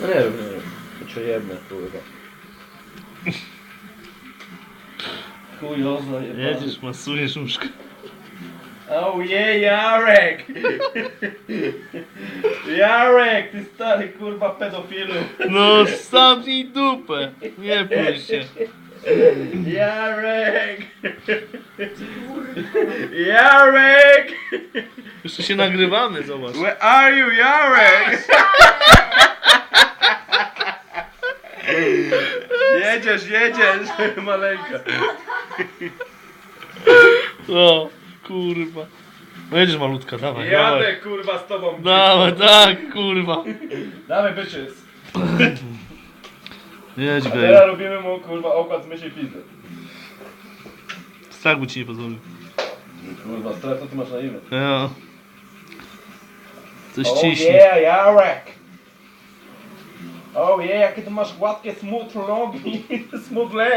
No nie wiem. To cię jebne, kurwa. Chujozna jebana. Jedziesz, masujesz łóżko. Oh yeah, Jarek! Jarek, ty stary kurwa pedofilu! No zamknij dupę. Nie bój się. Jarek! Jarek! Jeszcze się nagrywamy, zobacz. Where are you, Jarek? Jedziesz, maleńka. O, kurwa. No jedziesz malutka, dawaj, Jadę dawaj. kurwa z tobą. Dawaj, tak, kurwa. Dawaj bitches. Jedź, A gej. teraz robimy mu kurwa okład z mysiej pizzy. Strach by ci nie pozwolił. Kurwa, strach to ty masz na imię. Ja. Coś Oh ciśnie. yeah, Jarek! Oh yeah, jakie ty masz gładkie, smooth nogi, smooth legs.